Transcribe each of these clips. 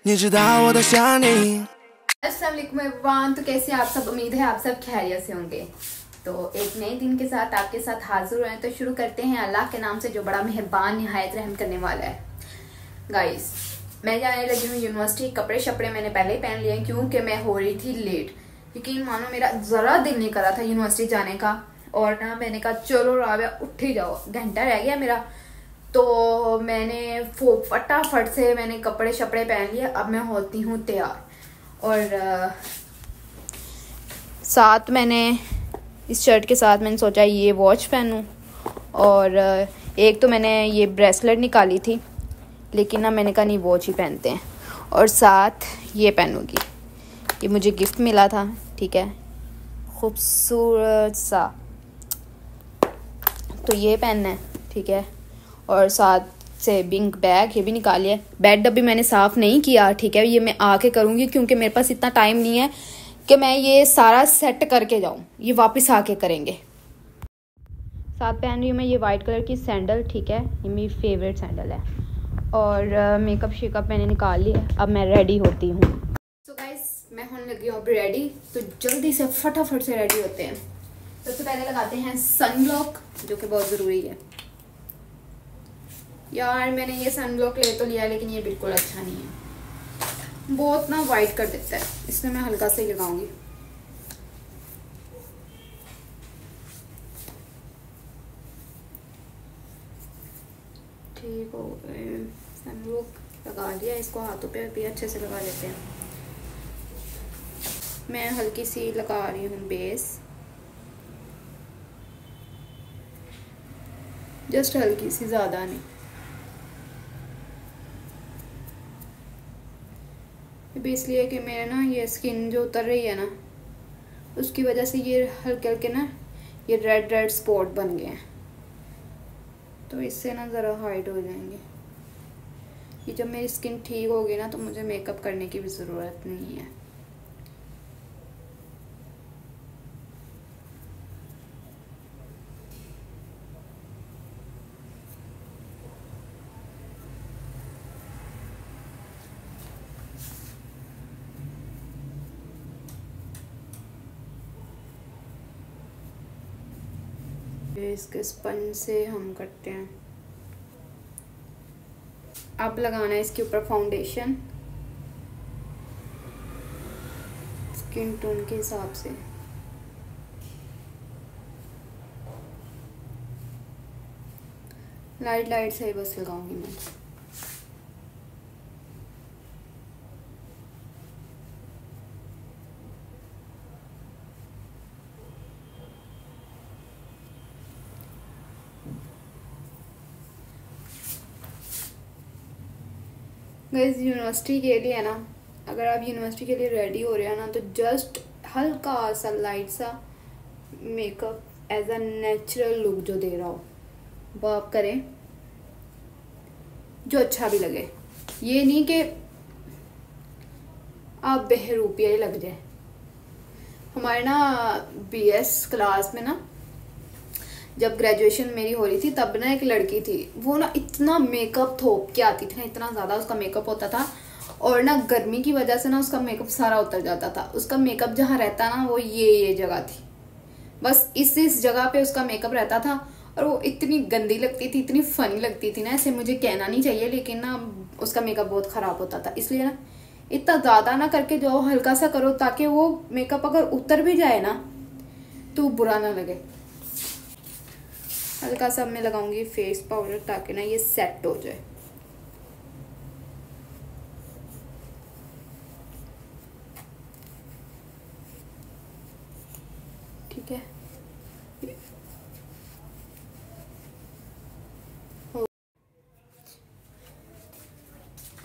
你知道我的想你。 अस्सलाम वालेकुम एवरीवन। तो कैसे आप सब? उम्मीद है आप सब खैरियत से होंगे। तो एक नए दिन के साथ आपके साथ हाजिर हुए हैं। तो शुरू करते हैं अल्लाह के नाम से जो बड़ा मेहरबान निहायत रहम करने वाला है। गाइस, मैं जाने लगी हूँ यूनिवर्सिटी। कपड़े शपड़े मैंने पहले ही पहन लिए क्योंकि मैं हो रही थी लेट। यकीन मानो मेरा ज़रा दिल नहीं कर रहा था यूनिवर्सिटी जाने का। और ना मैंने कहा चलो राबिया उठ ही जाओ, घंटा रह गया मेरा। तो मैंने फटाफट से मैंने कपड़े शपड़े पहन लिए। अब मैं होती हूँ तैयार। और साथ मैंने इस शर्ट के साथ मैंने सोचा ये वॉच पहनूं। और एक तो मैंने ये ब्रेसलेट निकाली थी, लेकिन ना मैंने कहा नहीं वॉच ही पहनते हैं। और साथ ये पहनूंगी, ये मुझे गिफ्ट मिला था। ठीक है, खूबसूरत सा, तो ये पहनना है। ठीक है, और साथ से बिंक बैग ये भी निकालिए। बेड अभी मैंने साफ़ नहीं किया। ठीक है, ये मैं आके करूँगी क्योंकि मेरे पास इतना टाइम नहीं है कि मैं ये सारा सेट करके जाऊँ। ये वापस आके करेंगे। साथ पहन रही हूँ मैं ये वाइट कलर की सैंडल। ठीक है, ये मेरी फेवरेट सैंडल है। और मेकअप शेकअप मैंने निकाल लिया। अब मैं रेडी होती हूँ। सो गाइस, मैं होने लगी हूँ अब रेडी। तो जल्दी से फटाफट से रेडी होते हैं। सबसे पहले लगाते हैं सनब्लॉक, जो कि बहुत ज़रूरी है। यार मैंने ये सनब्लॉक ले तो लिया, लेकिन ये बिल्कुल अच्छा नहीं है, बहुत ना वाइट कर देता है, इसलिए मैं हल्का से ही लगाऊंगी। ठीक हो गए, सनब्लॉक लगा लिया। इसको हाथों पे भी अच्छे से लगा लेते हैं। मैं हल्की सी लगा रही हूँ बेस, जस्ट हल्की सी, ज़्यादा नहीं। भी इसलिए कि मेरे ना ये स्किन जो उतर रही है ना, उसकी वजह से ये हल्के हल्के ना ये रेड रेड स्पॉट बन गए हैं। तो इससे ना ज़रा हाइड हो जाएंगे। ये जब मेरी स्किन ठीक होगी ना, तो मुझे मेकअप करने की भी ज़रूरत नहीं है। इसके स्पंज से हम करते हैं। अब लगाना है इसके ऊपर फाउंडेशन स्किन टोन के हिसाब से। लाइट लाइट से बस लगाऊंगी मैं। गाइस, यूनिवर्सिटी के लिए ना, अगर आप यूनिवर्सिटी के लिए रेडी हो रहे हैं ना, तो जस्ट हल्का सा लाइट सा makeup as a natural look जो दे रहा हो वो आप करें, जो अच्छा भी लगे। ये नहीं कि आप बहरूपिया ही लग जाए। हमारे ना बीएस क्लास में ना, जब ग्रेजुएशन मेरी हो रही थी, तब ना एक लड़की थी, वो ना इतना मेकअप थोप के आती थी ना, इतना ज़्यादा उसका मेकअप होता था। और ना गर्मी की वजह से ना उसका मेकअप सारा उतर जाता था। उसका मेकअप जहाँ रहता ना, वो ये जगह थी, बस इस जगह पे उसका मेकअप रहता था। और वो इतनी गंदी लगती थी, इतनी फनी लगती थी ना, ऐसे मुझे कहना नहीं चाहिए, लेकिन ना उसका मेकअप बहुत ख़राब होता था। इसलिए ना इतना ज़्यादा ना करके जाओ, हल्का सा करो, ताकि वो मेकअप अगर उतर भी जाए ना तो बुरा ना लगे। हल्का सा मैं लगाऊंगी फेस पाउडर, ताकि ना ये सेट हो जाए। ठीक है,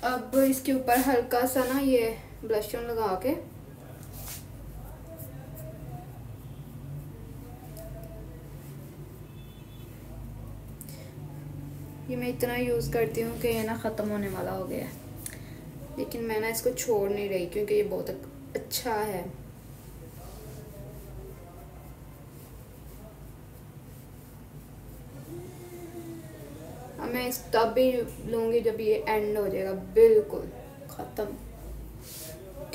अब इसके ऊपर हल्का सा ना ये ब्लश ऑन लगा के ये मैं इतना यूज़ करती हूँ कि ये ना ख़त्म होने वाला हो गया है, लेकिन मैं ना इसको छोड़ नहीं रही क्योंकि ये बहुत अच्छा है। मैं इस तब भी लूँगी जब ये एंड हो जाएगा, बिल्कुल ख़त्म।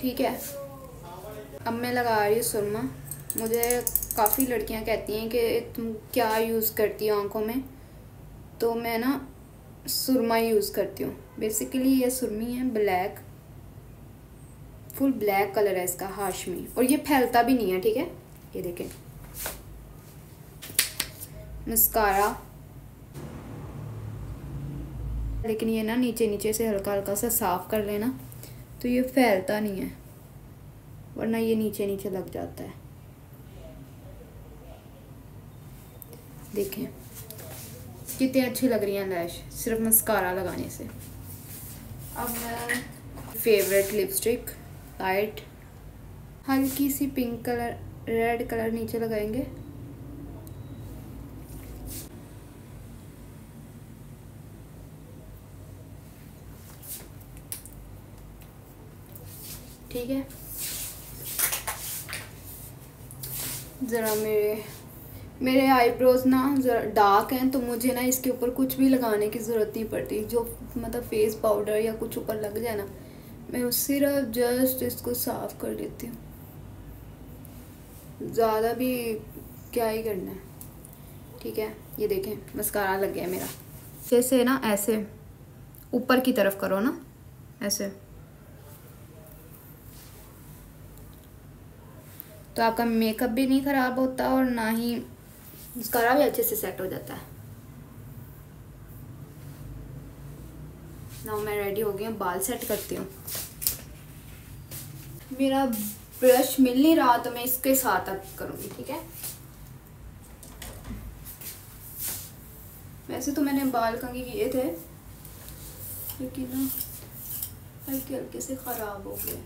ठीक है। अब मैं लगा रही हूँ सुरमा। मुझे काफ़ी लड़कियाँ कहती हैं कि तुम क्या यूज़ करती हो आँखों में, तो मैं ना सुरमा यूज़ करती हूँ। बेसिकली ये सुरमी है, ब्लैक, फुल ब्लैक कलर है इसका, हाशमी, और ये फैलता भी नहीं है, ठीक है। ये देखें, मस्कारा, लेकिन ये ना नीचे नीचे से हल्का हल्का सा साफ कर लेना तो ये फैलता नहीं है, वरना ये नीचे नीचे लग जाता है। देखें कितनी अच्छी लग रही है लैश सिर्फ मस्कारा लगाने से। अब मैं फेवरेट लिपस्टिक लाइट हल्की सी पिंक कलर, रेड कलर नीचे लगाएंगे। ठीक है, ज़रा मेरे आईब्रोज ना ज़रा डार्क हैं, तो मुझे ना इसके ऊपर कुछ भी लगाने की ज़रूरत नहीं पड़ती। जो मतलब फेस पाउडर या कुछ ऊपर लग जाए ना, मैं सिर्फ जस्ट इसको साफ कर लेती हूँ, ज़्यादा भी क्या ही करना है। ठीक है, ये देखें मस्कारा लग गया मेरा। जैसे ना ऐसे ऊपर की तरफ करो ना, ऐसे, तो आपका मेकअप भी नहीं ख़राब होता और ना ही मस्कारा भी अच्छे से सेट हो जाता है। नाउ मैं रेडी हो गई हूँ, बाल सेट करती हूँ। मेरा ब्रश मिल नहीं रहा तो मैं इसके साथ अब करूँगी, ठीक है। वैसे तो मैंने बाल कंघी किए थे, लेकिन ना हल्के हल्के से ख़राब हो गए।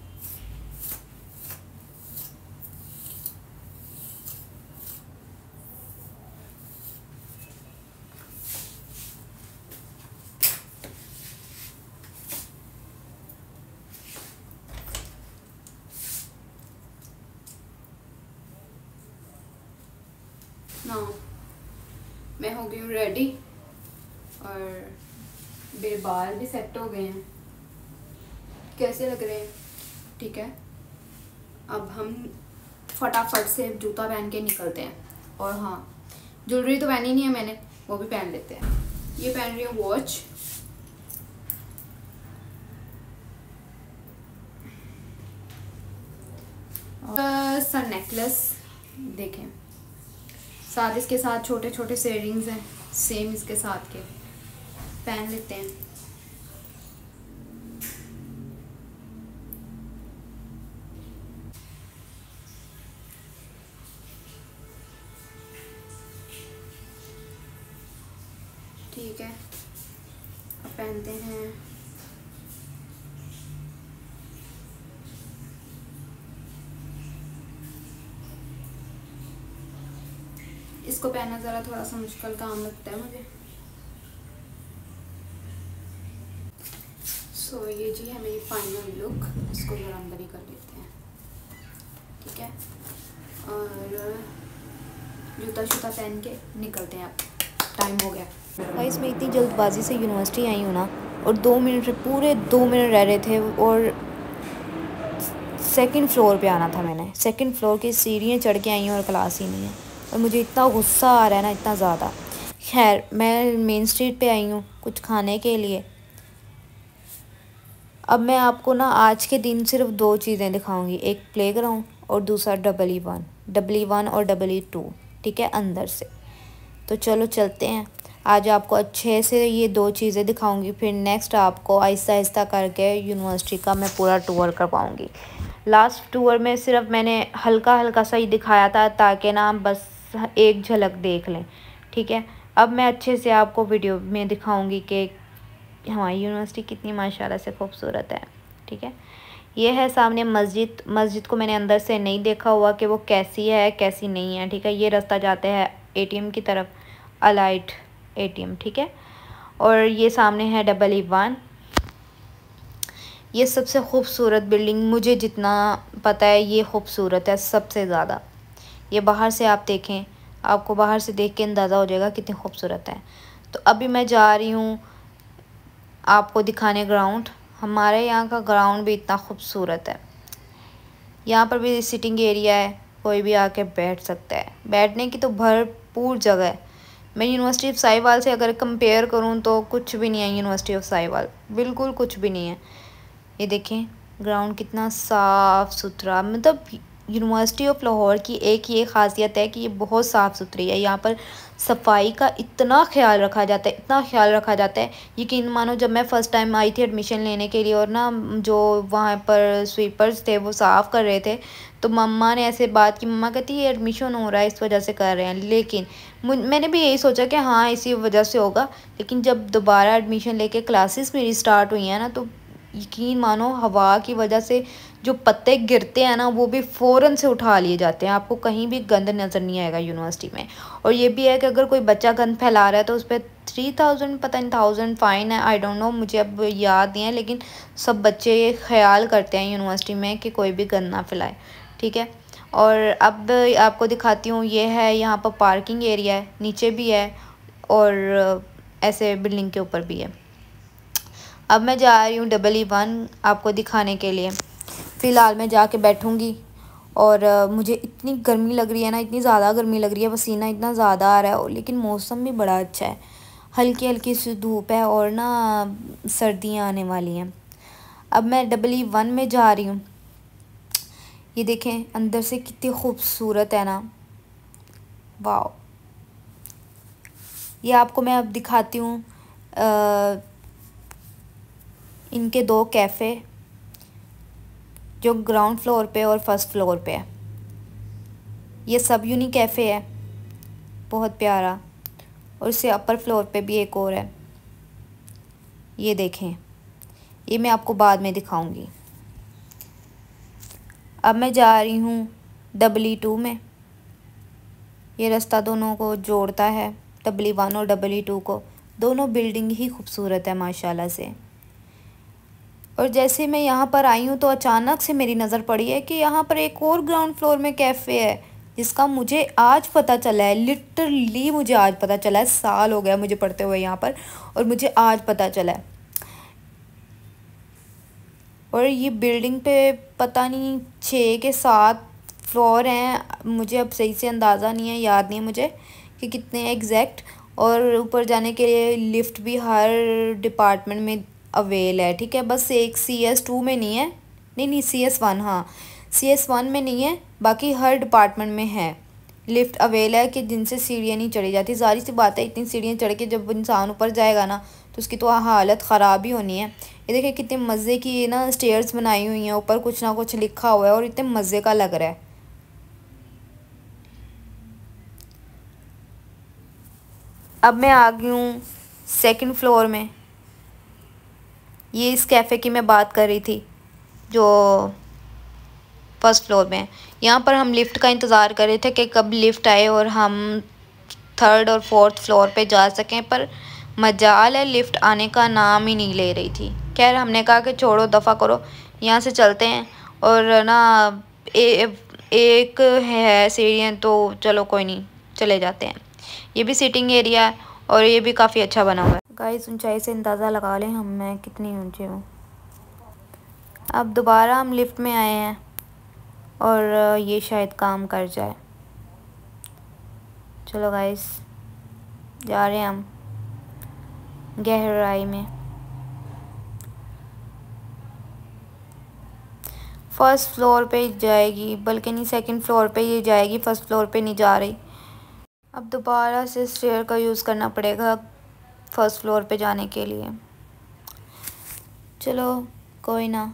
ना मैं हो गई हूँ रेडी और मेरे बाल भी सेट हो गए हैं। कैसे लग रहे हैं? ठीक है, अब हम फटाफट से जूता पहन के निकलते हैं। और हाँ, ज्वेलरी तो पहनी नहीं है मैंने, वो भी पहन लेते हैं। ये पहन रही हूँ वॉच, सा नेकलेस, देखें साथ इसके साथ छोटे छोटे से इयररिंग्स हैं, सेम इसके साथ के पहन लेते हैं। ठीक है, अब पहनते हैं इसको। पहनना ज़रा थोड़ा सा मुश्किल काम लगता है मुझे। सो ये जी है मेरी फाइनल लुक। इसको ज़रा अंदर ही कर लेते हैं, ठीक है। और जूता शूता पहन के निकलते हैं, अब टाइम हो गया। गाइस मैं इतनी जल्दबाजी से यूनिवर्सिटी आई हूँ ना, और 2 मिनट, पूरे 2 मिनट रह रहे थे, और सेकंड फ्लोर पे आना था मैंने। सेकंड फ्लोर की सीढ़ियाँ चढ़ के आई हूँ और क्लास ही नहीं है, और मुझे इतना गुस्सा आ रहा है ना, इतना ज़्यादा। खैर मैं मेन स्ट्रीट पे आई हूँ कुछ खाने के लिए। अब मैं आपको ना आज के दिन सिर्फ 2 चीज़ें दिखाऊंगी, एक प्लेग्राउंड और दूसरा EE1 और EE2, ठीक है, अंदर से। तो चलो चलते हैं। आज आपको अच्छे से ये 2 चीज़ें दिखाऊंगी, फिर नेक्स्ट आपको आहिस्ता आहिस्ता करके यूनिवर्सिटी का मैं पूरा टूर करवाऊंगी। लास्ट टूर में सिर्फ मैंने हल्का हल्का सा ही दिखाया था, ताकि ना बस एक झलक देख लें, ठीक है। अब मैं अच्छे से आपको वीडियो में दिखाऊंगी कि हमारी यूनिवर्सिटी कितनी माशाल्लाह से खूबसूरत है, ठीक है। ये है सामने मस्जिद को मैंने अंदर से नहीं देखा हुआ कि वो कैसी है कैसी नहीं है, ठीक है। ये रास्ता जाते हैं ATM की तरफ, अलाइट ATM, ठीक है। और ये सामने है EE1। ये सबसे खूबसूरत बिल्डिंग, मुझे जितना पता है ये खूबसूरत है सबसे ज़्यादा। ये बाहर से आप देखें, आपको बाहर से देख के अंदाज़ा हो जाएगा कितनी खूबसूरत है। तो अभी मैं जा रही हूँ आपको दिखाने ग्राउंड। हमारे यहाँ का ग्राउंड भी इतना खूबसूरत है, यहाँ पर भी सिटिंग एरिया है, कोई भी आके बैठ सकता है, बैठने की तो भरपूर जगह है। मैं यूनिवर्सिटी ऑफ साहिवाल से अगर कंपेयर करूँ तो कुछ भी नहीं है यूनिवर्सिटी ऑफ साहिवाल, बिल्कुल कुछ भी नहीं है। ये देखें ग्राउंड कितना साफ़ सुथरा, मतलब यूनिवर्सिटी ऑफ लाहौर की एक ये ख़ासियत है कि ये बहुत साफ़ सुथरी है। यहाँ पर सफाई का इतना ख्याल रखा जाता है, इतना ख्याल रखा जाता है। यकीन मानो जब मैं फ़र्स्ट टाइम आई थी एडमिशन लेने के लिए और ना जो वहाँ पर स्वीपर्स थे वो साफ़ कर रहे थे, तो मम्मा ने ऐसे बात की, मम्मा कहती ये एडमिशन हो रहा है इस वजह से कर रहे हैं। लेकिन मैंने भी यही सोचा कि हाँ इसी वजह से होगा, लेकिन जब दोबारा एडमिशन लेके क्लासेस मेरी स्टार्ट हुई हैं ना, तो यकीन मानो हवा की वजह से जो पत्ते गिरते हैं ना वो भी फ़ौरन से उठा लिए जाते हैं। आपको कहीं भी गंद नज़र नहीं आएगा यूनिवर्सिटी में। और ये भी है कि अगर कोई बच्चा गंद फैला रहा है तो उस पर 3000 पता नहीं 1000 फ़ाइन है, आई डोंट नो, मुझे अब याद नहीं है, लेकिन सब बच्चे ये ख्याल करते हैं यूनिवर्सिटी में कि कोई भी गंद ना फैलाए, ठीक है। और अब आपको दिखाती हूँ, ये है यहाँ पर पार्किंग एरिया है, नीचे भी है और ऐसे बिल्डिंग के ऊपर भी है। अब मैं जा रही हूँ EE1 आपको दिखाने के लिए। फ़िलहाल मैं जाके बैठूँगी और मुझे इतनी गर्मी लग रही है ना, इतनी ज़्यादा गर्मी लग रही है, पसीना इतना ज़्यादा आ रहा है, और लेकिन मौसम भी बड़ा अच्छा है, हल्की हल्की सी धूप है और ना सर्दियाँ आने वाली हैं। अब मैं EE1 में जा रही हूँ। ये देखें अंदर से कितनी खूबसूरत है ना, वाह। ये आपको मैं अब दिखाती हूँ इनके दो कैफ़े जो ग्राउंड फ्लोर पे और फर्स्ट फ्लोर पे है। ये सब यूनिक कैफ़े है, बहुत प्यारा, और इससे अपर फ्लोर पे भी एक और है, ये देखें, ये मैं आपको बाद में दिखाऊंगी। अब मैं जा रही हूँ EE2 में। ये रास्ता दोनों को जोड़ता है, EE1 और EE2 को। दोनों बिल्डिंग ही खूबसूरत है माशाल्लाह से। और जैसे मैं यहाँ पर आई हूँ तो अचानक से मेरी नज़र पड़ी है कि यहाँ पर एक और ग्राउंड फ्लोर में कैफ़े है, जिसका मुझे आज पता चला है। लिटरली मुझे आज पता चला है, साल हो गया मुझे पढ़ते हुए यहाँ पर, और मुझे आज पता चला है। और ये बिल्डिंग पे पता नहीं 6 के 7 फ्लोर हैं, मुझे अब सही से अंदाज़ा नहीं है, याद नहीं है मुझे कि कितने हैं एग्जैक्ट। और ऊपर जाने के लिए लिफ्ट भी हर डिपार्टमेंट में अवेल है, ठीक है। बस एक CS2 में नहीं है, नहीं CS1, हाँ CS1 में नहीं है, बाकी हर डिपार्टमेंट में है लिफ्ट अवेल है कि जिनसे सीढ़ियाँ नहीं चढ़ी जाती। ज़ाहिर सी बात है, इतनी सीढ़ियाँ चढ़ के जब इंसान ऊपर जाएगा ना तो उसकी तो हालत ख़राब ही होनी है। ये देखिए कितने मज़े की ना स्टेयर्स बनाई हुई हैं, ऊपर कुछ ना कुछ लिखा हुआ है और इतने मज़े का लग रहा है। अब मैं आ गई हूँ सेकंड फ्लोर में। ये इस कैफ़े की मैं बात कर रही थी जो फर्स्ट फ्लोर में। यहाँ पर हम लिफ़्ट का इंतज़ार कर रहे थे कि कब लिफ़्ट आए और हम थर्ड और फोर्थ फ्लोर पे जा सकें, पर मजाल है लिफ़्ट आने का नाम ही नहीं ले रही थी। खैर हमने कहा कि छोड़ो दफ़ा करो, यहाँ से चलते हैं। और ना एक है सीढ़ियाँ, तो चलो कोई नहीं चले जाते हैं। ये भी सिटिंग एरिया है और ये भी काफ़ी अच्छा बना हुआ है। गाइस ऊंचाई से अंदाज़ा लगा लें मैं कितनी ऊंची हूँ। अब दोबारा हम लिफ्ट में आए हैं और ये शायद काम कर जाए। चलो गाइस जा रहे हैं हम गहराई में। फर्स्ट फ्लोर पे जाएगी, बल्कि नहीं सेकंड फ्लोर पे ये जाएगी, फर्स्ट फ्लोर पे नहीं जा रही। अब दोबारा से स्टेयर का यूज़ करना पड़ेगा फर्स्ट फ्लोर पे जाने के लिए। चलो कोई ना,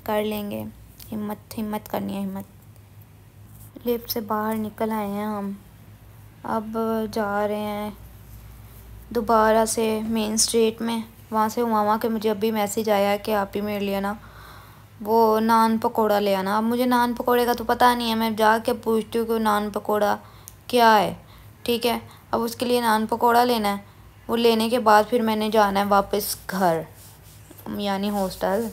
कर लेंगे, हिम्मत करनी है, हिम्मत। लिफ्ट से बाहर निकल आए हैं हम, अब जा रहे हैं दोबारा से मेन स्ट्रीट में। वहाँ से मामा के मुझे अभी मैसेज आया है कि आप ही मेरे लिए ना वो नान पकौड़ा ले आना। अब मुझे नान पकौड़े का तो पता नहीं है, मैं जाके पूछती हूँ कि नान पकौड़ा क्या है, ठीक है। अब उसके लिए नान पकौड़ा लेना है, वो लेने के बाद फिर मैंने जाना है वापस घर, यानी हॉस्टल,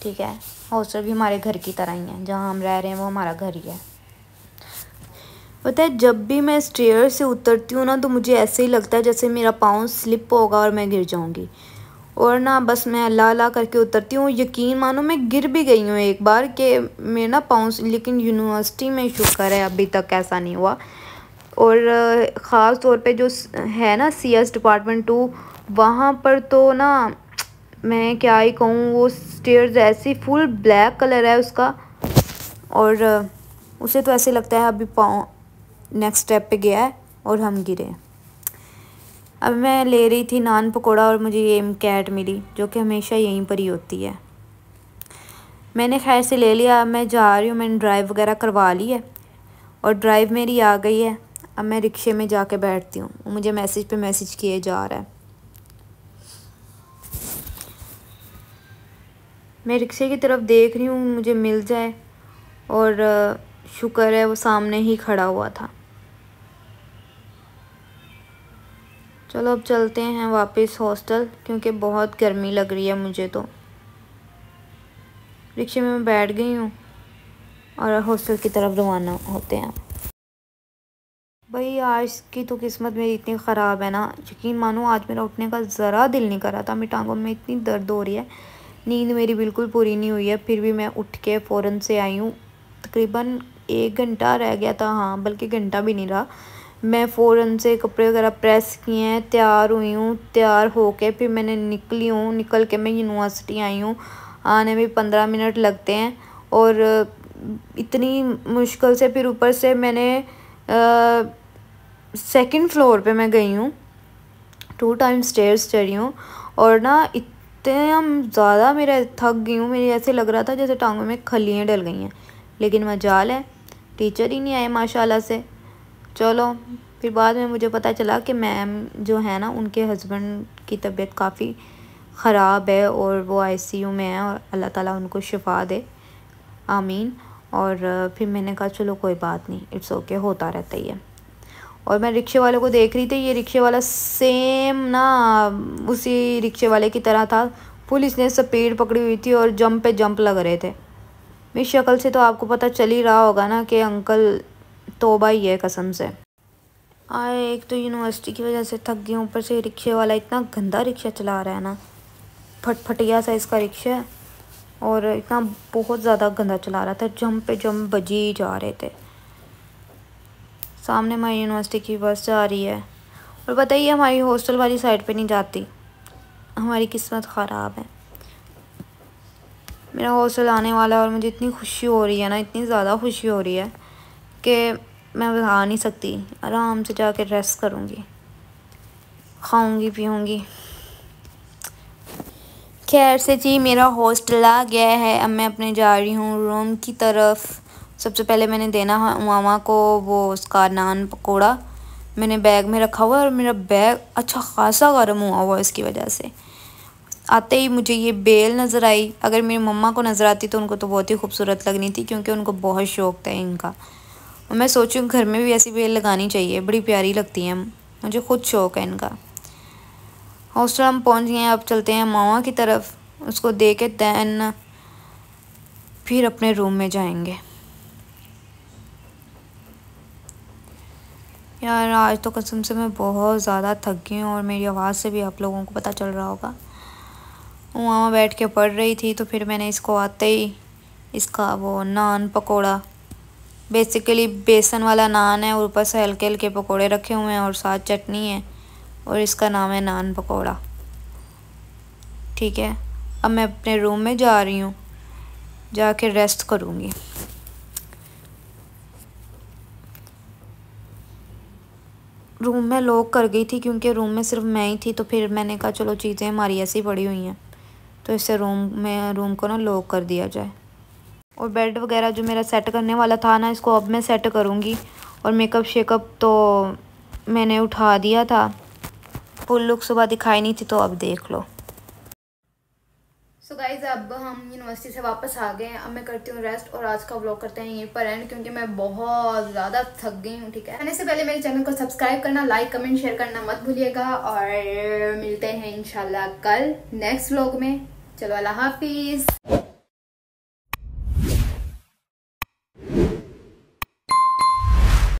ठीक है। हॉस्टल भी हमारे घर की तरह ही है, जहाँ हम रह रहे हैं वो हमारा घर ही है। पता है जब भी मैं स्टेयर से उतरती हूँ ना तो मुझे ऐसे ही लगता है जैसे मेरा पाँव स्लिप होगा और मैं गिर जाऊँगी। और ना बस मैं अल्लाह अल्लाह करके उतरती हूँ। यकीन मानो मैं गिर भी गई हूँ एक बार कि मैं ना पाँव, लेकिन यूनिवर्सिटी में शुक्र है अभी तक ऐसा नहीं हुआ। और ख़ास तौर पे जो है ना CS डिपार्टमेंट 2, वहाँ पर तो ना मैं क्या ही कहूँ, वो स्टेयर्स ऐसी फुल ब्लैक कलर है उसका, और उसे तो ऐसे लगता है अभी पाँव नेक्स्ट स्टेप पे गया है और हम गिरे। अब मैं ले रही थी नान पकोड़ा और मुझे ये कैट मिली जो कि हमेशा यहीं पर ही होती है। मैंने खैर से ले लिया। अब मैं जा रही हूँ, मैंने ड्राइव वगैरह करवा ली है और ड्राइव मेरी आ गई है। अब मैं रिक्शे में जाके बैठती हूँ। मुझे मैसेज पे मैसेज किए जा रहा है। मैं रिक्शे की तरफ देख रही हूँ मुझे मिल जाए, और शुक्र है वो सामने ही खड़ा हुआ था। चलो अब चलते हैं वापस हॉस्टल, क्योंकि बहुत गर्मी लग रही है मुझे। तो रिक्शे में मैं बैठ गई हूँ और हॉस्टल की तरफ रवाना होते हैं। भाई आज की तो किस्मत मेरी इतनी ख़राब है ना, यकीन मानो आज मेरा उठने का ज़रा दिल नहीं कर रहा था। मेरी टांगों में इतनी दर्द हो रही है, नींद मेरी बिल्कुल पूरी नहीं हुई है, फिर भी मैं उठ के फ़ौरन से आई हूँ। तकरीबन 1 घंटा रह गया था, हाँ बल्कि घंटा भी नहीं रहा। मैं फ़ौरन से कपड़े वगैरह प्रेस किए हैं, तैयार हुई हूँ। तैयार होके फिर मैंने निकली हूँ। निकल के मैं यूनिवर्सिटी आई हूँ। आने में 15 मिनट लगते हैं, और इतनी मुश्किल से फिर ऊपर से मैंने 2nd फ्लोर पे मैं गई हूँ। 2 टाइम स्टेयर्स चढ़ी हूँ, और ना इतने ज़्यादा मेरा थक गई हूँ। मेरे ऐसे लग रहा था जैसे टांगों में खलियाँ डल गई हैं, लेकिन मजाल है टीचर ही नहीं आए माशाल्लाह से। चलो फिर बाद में मुझे पता चला कि मैम जो है ना, उनके हस्बैंड की तबीयत काफ़ी ख़राब है और वो ICU में है, और अल्लाह ताला उनको शिफा दे, आमीन। और फिर मैंने कहा चलो कोई बात नहीं, इट्स ओके, होता रहता ही है। और मैं रिक्शे वाले को देख रही थी, ये रिक्शे वाला सेम ना उसी रिक्शे वाले की तरह था। पुलिस ने स्पीड पकड़ी हुई थी और जंप पे जंप लग रहे थे। मेरी शक्ल से तो आपको पता चल ही रहा होगा ना कि अंकल तौबा ही है कसम से। आए एक तो यूनिवर्सिटी की वजह से थक गई, ऊपर से रिक्शे वाला इतना गंदा रिक्शा चला रहा है ना, फटफटिया सा इसका रिक्शा है, और इतना बहुत ज़्यादा गंदा चला रहा था। जंप पे जंप बजी जा रहे थे। सामने हमारी यूनिवर्सिटी की बस जा रही है, और बताइए हमारी हॉस्टल वाली साइड पे नहीं जाती। हमारी किस्मत ख़राब है। मेरा हॉस्टल आने वाला है और मुझे इतनी खुशी हो रही है ना, इतनी ज़्यादा खुशी हो रही है कि मैं बता नहीं सकती। आराम से जाके रेस्ट करूँगी, खाऊँगी पीऊँगी। खैर से जी मेरा हॉस्टल आ गया है। अब मैं अपने जा रही हूँ रूम की तरफ। सबसे पहले मैंने देना मामा को वो उसका नान पकोड़ा, मैंने बैग में रखा हुआ है, और मेरा बैग अच्छा खासा गर्म हुआ हुआ इसकी वजह से। आते ही मुझे ये बेल नज़र आई। अगर मेरी मम्मा को नज़र आती तो उनको तो बहुत ही खूबसूरत लगनी थी, क्योंकि उनको बहुत शौक़ था इनका। और मैं सोचूं घर में भी ऐसी बेल लगानी चाहिए, बड़ी प्यारी लगती हैं, मुझे खुद शौक़ है इनका। हॉस्टल हम पहुंच गए हैं। अब चलते हैं मामा की तरफ, उसको दे के दैन फिर अपने रूम में जाएंगे। यार आज तो कसम से मैं बहुत ज़्यादा थक गई हूँ, और मेरी आवाज़ से भी आप लोगों को पता चल रहा होगा। मामा बैठ के पढ़ रही थी, तो फिर मैंने इसको आते ही इसका वो नान पकोड़ा, बेसिकली बेसन वाला नान है और ऊपर से हल्के हल्के पकोड़े रखे हुए हैं और साथ चटनी है, और इसका नाम है नान पकोड़ा। ठीक है, अब मैं अपने रूम में जा रही हूँ, जाके रेस्ट करूँगी। रूम में लॉक कर गई थी, क्योंकि रूम में सिर्फ मैं ही थी। तो फिर मैंने कहा चलो चीज़ें हमारी ऐसी पड़ी हुई हैं, तो इससे रूम को ना लॉक कर दिया जाए। और बेड वगैरह जो मेरा सेट करने वाला था ना, इसको अब मैं सेट करूँगी। और मेकअप शेकअप तो मैंने उठा दिया था, फुल लुक सुबह दिखाई नहीं थी, तो अब देख लो। सो गाइज अब हम यूनिवर्सिटी से वापस आ गए हैं। अब मैं करती हूँ रेस्ट, और आज का व्लॉग करते हैं यहीं पर एंड, क्योंकि मैं बहुत ज़्यादा थक गई हूँ। ठीक है, आने से पहले मेरे चैनल को सब्सक्राइब करना, लाइक कमेंट शेयर करना मत भूलिएगा, और मिलते हैं इंशाल्लाह कल नेक्स्ट व्लॉग में। चलो अल्लाह हाफिज़।